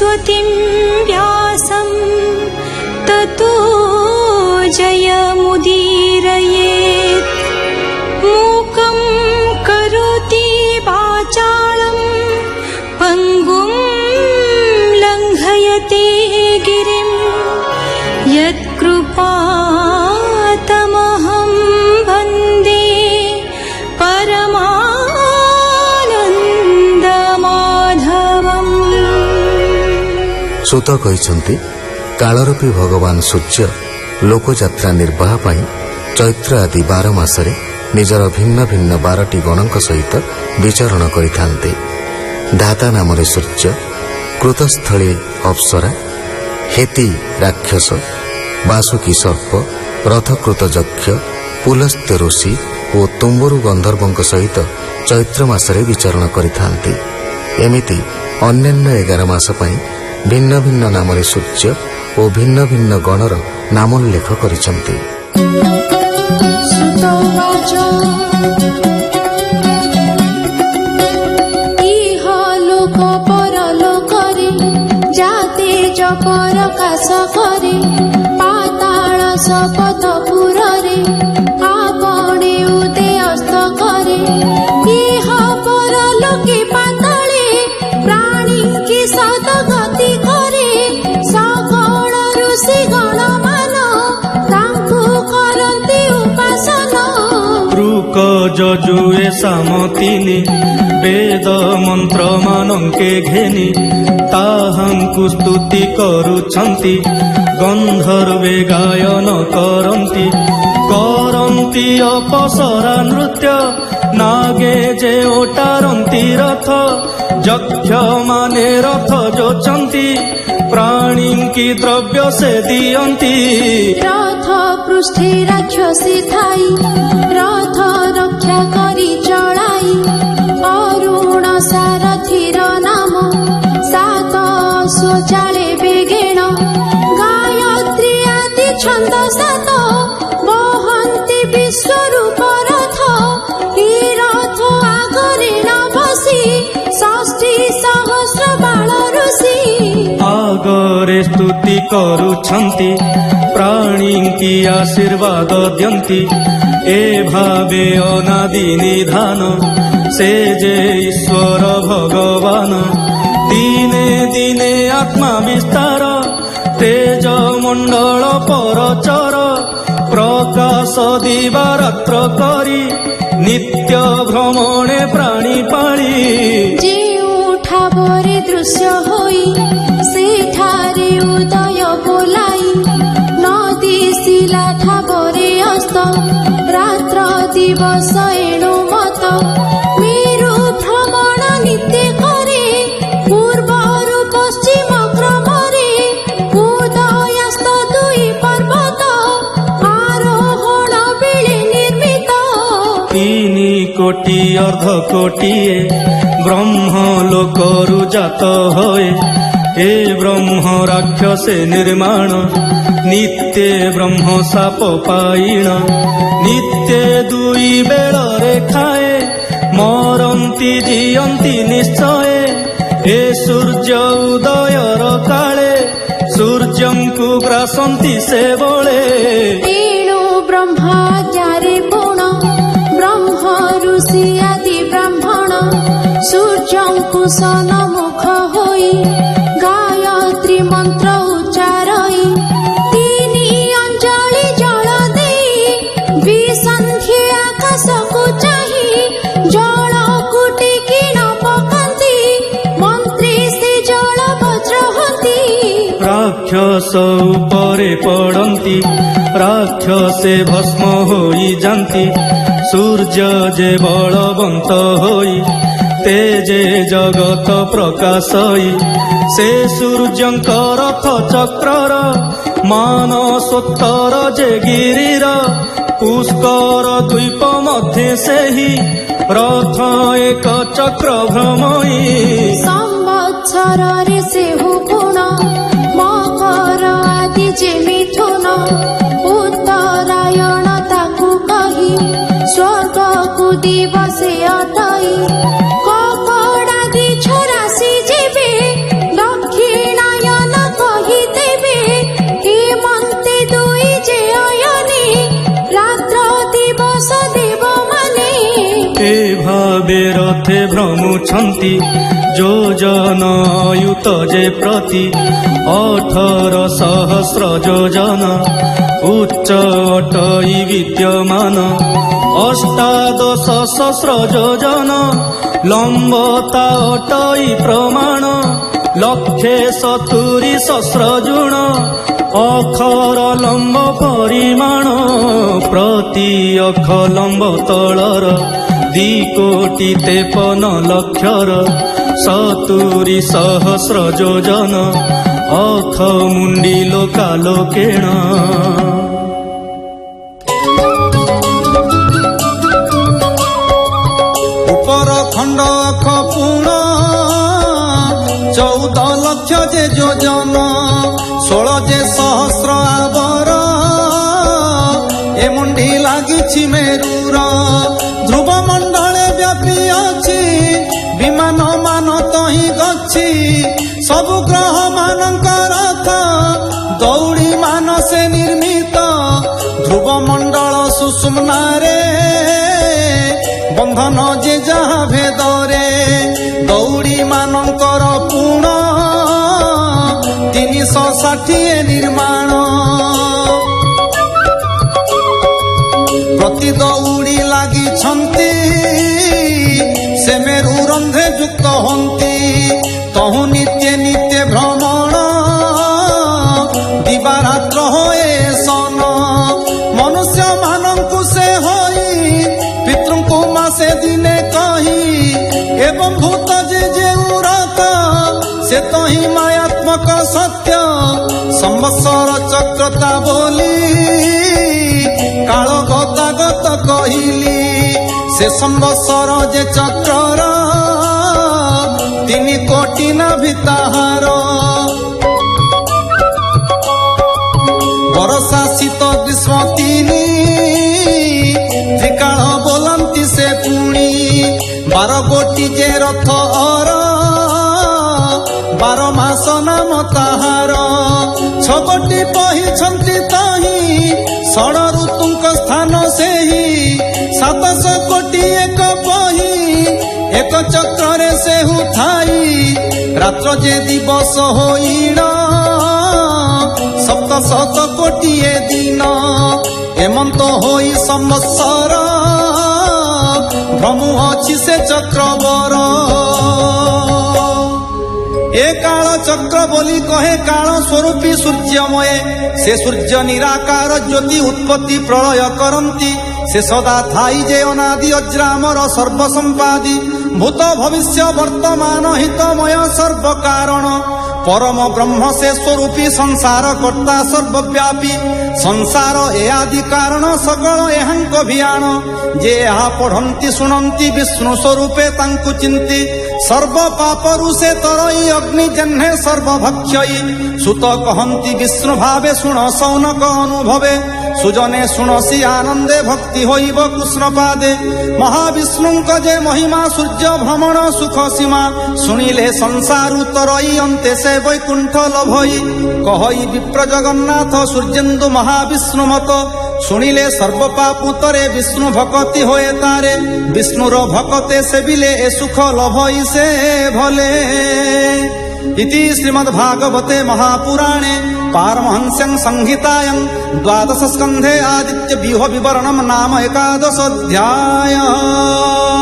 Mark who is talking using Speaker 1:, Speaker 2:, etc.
Speaker 1: सरस्वतीं व्यासं ततो जयमुदीरयेत्। मूकं करोति वाचालं पङ्गुं लङ्घयते गिरिं यत्कृपातमहं वन्दे परमानन्दमाधवम्।
Speaker 2: ସୁତ କହିଛନ୍ତି କାଳରୂପୀ ଭଗବାନ ସୂର୍ଯ୍ୟ ଲୋକଯାତ୍ରା ନିର୍ବାହ ପାଇଁ ଚୈତ୍ର ଆଦି 12 ମାସରେ ନିଜର ଭିନ୍ନ ଭିନ୍ନ 12ଟି ଗଣଙ୍କ ସହିତ ବିଚରଣ କରିଥାନ୍ତି। ଧାତା ନାମରେ ସୂର୍ଯ୍ୟ, କୃତସ୍ଥଳୀ ଅପ୍ସରା, ହେତି ରାକ୍ଷସ, ବାସୁକୀ ସର୍ପ, ରଥକୃତ ଯକ୍ଷ, ପୁଲସ୍ତ୍ୟ ଋଷି ଓ ତୁମ୍ବରୁ ଗନ୍ଧର୍ବଙ୍କ ସହିତ ଚୈତ୍ର ମାସରେ ବିଚରଣ କରିଥାନ୍ତି। ଏମିତି ଅନ୍ୟାନ୍ୟ 11 ମାସ ପାଇଁ ଭିନ୍ନ ଭିନ୍ନ ନାମରେ ସୂର୍ଯ୍ୟ ଓ ଭିନ୍ନ ଭିନ୍ନ ଗଣର ନାମୋଲ୍ଲେଖ କରିଛନ୍ତି।
Speaker 3: ଇହ ଲୋକ ପରଲୋକରେ ଯାତେ ଜପରକାଶ କରେ, ପାତାଳ ଶପଥ ପୁରରେ ଆପଣେ ଉଦୟସ୍ତ କରେ। ଇହ ପରଲୋକେ ପାତାଳେ ପ୍ରାଣୀ କି ସଦଗତି କରେ, ସକଳ ଋଷି ଗଣ ମାନ ତାଙ୍କୁ କରନ୍ତି ଉପାସନ।
Speaker 4: ଋକ ଯଜୁ ଏ ସାମତିନି ବେଦ ମନ୍ତ୍ର ମାନଙ୍କେ ଘେନି, ତାହାଙ୍କୁ ସ୍ତୁତି କରୁଛନ୍ତି ଗନ୍ଧର୍ବେ ଗାୟନ କରନ୍ତି। କରନ୍ତି ଅପସରା ନୃତ୍ୟ ନାଗେ ଯେ ଓଟାରନ୍ତି ରଥ, ଯକ୍ଷ ମାନେ ରଥ ଯୋଚନ୍ତି ପ୍ରାଣୀଙ୍କି ଦ୍ରବ୍ୟ ସେ ଦିଅନ୍ତି।
Speaker 3: ରଥ ପୃଷ୍ଠେ ରାକ୍ଷସୀ ଥାଇ ରଥ ରକ୍ଷା କରି ଚଳାଇ, ଅରୁଣ ସାରଥୀର ନାମ ସାତ ଶୋଚାଳେ ବେଗେଣ। ଗାୟତ୍ରୀ ଆଦି ଛନ୍ଦ ସାତ ବହନ୍ତି ବିଶ୍ୱରୂପ ରଥ, ଏ ରଥ ଆଗରେ ନ ବସି ଷଷ୍ଠୀ ସହସ୍ର ବାଳ ଋଷି।
Speaker 4: ଆଗରେ ସ୍ତୁତି କରୁଛନ୍ତି ପ୍ରାଣୀଙ୍କି ଆଶୀର୍ବାଦ ଦିଅନ୍ତି, ଏ ଭାବେ ଅନାଦି ନିଧାନ ସେ ଯେ ଈଶ୍ୱର ଭଗବାନ। ଦିନେ ଦିନେ ଆତ୍ମା ବିସ୍ତାର ତେଜ ମଣ୍ଡଳ ପରଚର, ପ୍ରକାଶ ଦିବାରାତ୍ର କରି ନିତ୍ୟ ଭ୍ରମଣେ ପ୍ରାଣୀ ପାଳି।
Speaker 3: ଯେଉଁ ଠାବରେ ଦୃଶ୍ୟ ହୋଇ ସେଠାରେ ଉଦୟ ବୋଲାଇ, ନଦୀ ଶିଲା ଠାବରେ ଅସ୍ତ ରାତ୍ର ଦିବସ ଏଣୁ ମତ। ମେରୁ ଭ୍ରମଣ ନିତ୍ୟ କରେ ପୂର୍ବରୁ ପଶ୍ଚିମ କ୍ରମରେ, ଉଦୟାସ୍ତ ଦୁଇ ପର୍ବତ ଆରୋହଣ ବେଳେ ନିର୍ମିତ।
Speaker 4: 3 କୋଟି ଅର୍ଦ୍ଧ କୋଟିଏ ବ୍ରହ୍ମ ଲୋକରୁ ଜାତ ହୋଏ, ଏ ବ୍ରହ୍ମ ରାକ୍ଷସେ ନିର୍ମାଣ ନିତ୍ୟ ବ୍ରହ୍ମ ସାପ ପାଇଣ। ନିତ୍ୟ 2 ବେଳରେ ଖାଏ ମରନ୍ତି ଜିଅନ୍ତି ନିଶ୍ଚୟ, ଏ ସୂର୍ଯ୍ୟ ଉଦୟର କାଳେ ସୂର୍ଯ୍ୟଙ୍କୁ ଗ୍ରାସନ୍ତି ସେ ବଳେ।
Speaker 3: ତେଣୁ ବ୍ରହ୍ମଜ୍ଞାରେ ପୁଣ ବ୍ରହ୍ମ ଋଷି ଆଦି ବ୍ରାହ୍ମଣ ସୂର୍ଯ୍ୟଙ୍କୁ ସନମୁଖ ହୋଇ ଗାୟତ୍ରୀ ମନ୍ତ୍ର ଉଚ୍ଚାରଇ, 3 ଅଞ୍ଜଳି ଜଳ ଦେଇ ବିସନ୍ଧ୍ୟା ଆକାଶକୁ ଚାହିଁ ଜଳକୁ ଟିକିଣ ପକାନ୍ତି, ମନ୍ତ୍ରୀ ସେ ଜଳ ବଜ୍ର ହନ୍ତି।
Speaker 4: ରାକ୍ଷସ ଉପରେ ପଡ଼ନ୍ତି ରାକ୍ଷସେ ଭସ୍ମ ହୋଇଯାନ୍ତି, ସୂର୍ଯ୍ୟ ଯେ ବଳବନ୍ତ ହୋଇ ତେଜେ ଜଗତ ପ୍ରକାଶଇ। ସେ ସୂର୍ଯ୍ୟଙ୍କ ରଥ ଚକ୍ରର ମାନ ସୋତ୍ତର ଯେ ଗିରିର, ପୁଷ୍କର ଦ୍ୱୀପ ମଧ୍ୟ ସେହି ରଥ ଏକ ଚକ୍ର ଭ୍ରମଇ।
Speaker 3: ସମ୍ବତ୍ସରରେ ସେ ହୁଗୁଣ ମକର ଆଦି ଯେ ମିଥୁନ, ଉତ୍ତରାୟଣ ତାକୁ କହି ସ୍ୱର୍ଗକୁ ଦିବସେ ଅଟଇ। କକଡ଼ାଦି 84 ଯିବେ ଦକ୍ଷିଣ
Speaker 4: ବେରଥେ ଭ୍ରମୁଛନ୍ତି ଯୋଜନୟୁତ ଯେ ପ୍ରତି 18,000 ଯୋଜନ ଉଚ୍ଚ ଅଟଇ ବିଦ୍ୟମାନ 18,000 ଯୋଜନ ଲମ୍ବତା ଅଟଇ ପ୍ରମାଣ 170,000 ଜୁଣ ଅକ୍ଷର ଲମ୍ବ ପରିମାଣ ପ୍ରତି ଅଖ ଲମ୍ବ ତଳର 2,53,00,000 70,000 ଯୋଜନ ଅଖ ମୁଣ୍ଡି ଲୋକାଲୋକେଣ
Speaker 5: ଉପର ଖଣ୍ଡ ଅଖ ପୁଣ 14 ଲକ୍ଷ ଯେ ଯୋଜନ 16 ଯେ ସହସ୍ର ଆବର ଏ ମୁଣ୍ଡି ଲାଗିଛି ମେରୁର ଧ୍ରୁବ ମଣ୍ଡଳେ ବ୍ୟାପୀ ଅଛି ବିମାନ ମାନ ତହିଁ ଗଛି ସବୁ ଗ୍ରହ ମାନଙ୍କ ରଥ ଦୌଡ଼ି ମାନ ସେ ନିର୍ମିତ ଧ୍ରୁବ ମଣ୍ଡଳ ସୁଷୁମ୍ନାରେ ବନ୍ଧନ ଯେ ଯାହା ଭେଦରେ ଦୌଡ଼ି ମାନଙ୍କର ପୁଣ 360 ନିର୍ମାଣ ପ୍ରତି ଦୌଡ଼ି ଲାଗିଛନ୍ତି ସେ ମେରୁ ରନ୍ଧ୍ରେ ଯୁକ୍ତ ହନ୍ତି ତହୁ ନିତ୍ୟ ନିତ୍ୟ ଭ୍ରମଣ ଦିବାରାତ୍ର ହୋଏ ସନ ମନୁଷ୍ୟ ମାନଙ୍କୁ ସେ ହୋଇ ପିତୃଙ୍କୁ ମାସେ ଦିନେ କହି ଏବଂ ଭୂତ ଯେ ଯେଉଁ ରଥ ସେ ତ ହିଁ ମାୟାତ୍ମକ ସତ୍ୟ ସମ୍ବତ୍ସର ଚକ୍ରତା ବୋଲି କାଳ ଗତାଗତ କହିଲି ସେ ସମ୍ବତ୍ସର ଯେ ଚକ୍ରର 3 କୋଟି ନାଭି ତାହାର ବର୍ଷା ଶୀତ ଗ୍ରୀଷ୍ମ 3 ତ୍ରିକାଳ ବୋଲନ୍ତି ସେ ପୁଣି 12 କୋଟି ଯେ ରଥ ଅର 12 ମାସ ନାମ ତାହାର 6 କୋଟି ପହିଛନ୍ତି ତହିଁ ଷଡ଼ ଋତୁଙ୍କ ସ୍ଥାନ ସେହି 700 କୋଟି ଏକ ପହି ଏକ ଚକ୍ରରେ ସେହୁ ଥାଇ ରାତ୍ର ଯେ ଦିବସ ହୋଇଣ 700 କୋଟିଏ ଦିନ ଏମନ୍ତ ହୋଇ ସମ୍ବତ୍ସର ଭ୍ରମୁ ଅଛି ସେ ଚକ୍ରବର ଏ କାଳ ଚକ୍ର ବୋଲି କହେ କାଳ ସ୍ୱରୂପୀ ସୂର୍ଯ୍ୟମୟ ସେ ସୂର୍ଯ୍ୟ ନିରାକାର ଜ୍ୟୋତି ଉତ୍ପତ୍ତି ପ୍ରଳୟ କରନ୍ତି ସେ ସଦା ଥାଇ ଯେ ଅନାଦି ଅଜ୍ରାମର ସର୍ବସମ୍ପାଦୀ ଭୂତ ଭବିଷ୍ୟ ବର୍ତ୍ତମାନ ହିତମୟ ସର୍ବକାରଣ ପରମ ବ୍ରହ୍ମ ସେ ସ୍ୱରୂପୀ ସଂସାର କର୍ତ୍ତା ସର୍ବବ୍ୟାପୀ ସଂସାର ଏ ଆଦି କାରଣ ସକଳ ଏହାଙ୍କ ଭିଆଣ ଯେ ଏହା ପଢ଼ନ୍ତି ଶୁଣନ୍ତି ବିଷ୍ଣୁ ସ୍ୱରୂପେ ତାଙ୍କୁ ଚିନ୍ତି ସର୍ବ ପାପରୁ ସେ ତରଇ ଅଗ୍ନି ଜହ୍ନେ ସର୍ବଭକ୍ଷୟୀ ସୁତ କହନ୍ତି ବିଷ୍ଣୁ ଭାବେ ଶୁଣ ସୌନକ ଅନୁଭବେ ସୁଜନେ ଶୁଣସି ଆନନ୍ଦେ ଭକ୍ତି ହୋଇବ କୃଷ୍ଣ ପାଦେ ମହାବିଷ୍ଣୁଙ୍କ ଯେ ମହିମା ସୂର୍ଯ୍ୟ ଭ୍ରମଣ ସୁଖ ସୀମା ଶୁଣିଲେ ସଂସାରୁ ତରଇ ଅନ୍ତେ ସେ ବୈକୁଣ୍ଠ ଲଭଇ କହଇ ବିପ୍ର ଜଗନ୍ନାଥ ସୂର୍ଯ୍ୟେନ୍ଦୁ ମହାବିଷ୍ଣୁ ମତ ଶୁଣିଲେ ସର୍ବପାପୁତରେ ବିଷ୍ଣୁ ଭକତି ହୋଏ ତାରେ ବିଷ୍ଣୁର ଭକତେ ସେବିଲେ ଏ ସୁଖ ଲଭଇ ସେ ଭଲେ इति श्रीमद्भागवते महापुराणे पारमहंस्यं संहितायां 12 स्कन्धे आदित्य व्यूह विवरणं नाम 11 अध्यायः।